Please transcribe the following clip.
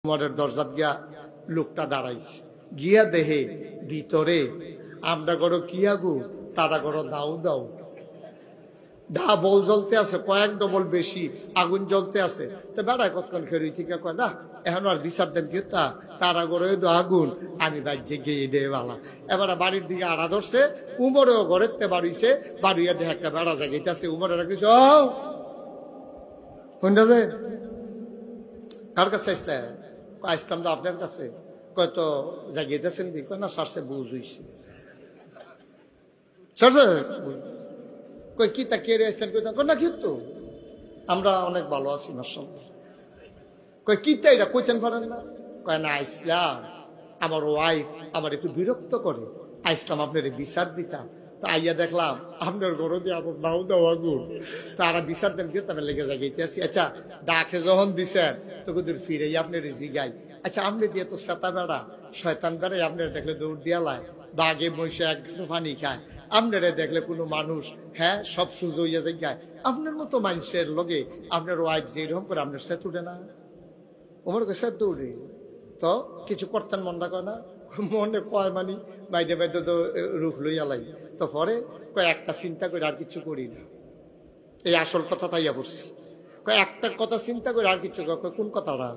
উমরের দরজাত গিয়া লোকটা দাঁড়াইছে, গিয়া দেহে ভিতরে আমরা করো কি আগু, তারা করো দাও দাও, বল জ্বলতে আছে, কয়েক ডবল বেশি আগুন জ্বলতে আছে। তো বেড়ায় কতক্ষণ খেয়ে থেকে কয় না এখন আর বিচার দেন কি তারা করে আগুন, আমি রাজ্যে গিয়ে দে বালা। এবার বাড়ির দিকে আড়া ধরছে, উমরেও ঘরের তে বাড়িছে, বাড়িয়া দেখে একটা বেড়া জায়গাইতেছে, উমরের কিছু কোনটা যে কার কাছে আসলে আসলাম তো আপনার কাছে, কয়তো জাগিয়েতেছেন দি কয় না সারছে বুঝ হইছে সারছে কই কি তা কে আসলেন কই না কিন্তু আমরা অনেক ভালো আছি মাশাআল্লাহ। কই কি তা এটা কইতেন পারেন না, কয় না আইসলাম আমার ওয়াইফ আমার একটু বিরক্ত করে, আইসলাম আপনার বিচার দিতাম, তা আইয়া দেখলাম আপনার ঘরে দিয়ে আমার নাও দেওয়া গুণ, তারা বিচার দেন কি তারা লেগে জাগাইতে আসি। আচ্ছা ডাকে যখন দিছেন তো কুদুর ফিরে আপনার জিগাই, আচ্ছা আপনি দিয়ে তো সেতা বেড়া শয়তান বেড়াই আপনার দেখলে দৌড় দিয়া লাই, বাঘে মহিষে এক পানি খায়, আপনারা দেখলে কোনো মানুষ হ্যাঁ সব সুযোগ হইয়া যায়, আপনার মতো মানুষের লগে আপনার ওয়াইফ যেরকম করে আপনার সেত উঠে না, ওমর সেত উঠে তো কিছু করতেন মনটা কয় না, মনে কয় মানি বাইদে বাইদে তো রুখ লইয়া লাই। তো পরে কয় একটা চিন্তা করে আর কিছু করি না, এই আসল কথা তাইয়া পড়ছি, কয় একটা কথা চিন্তা করে আর কিছু, কোন কথাটা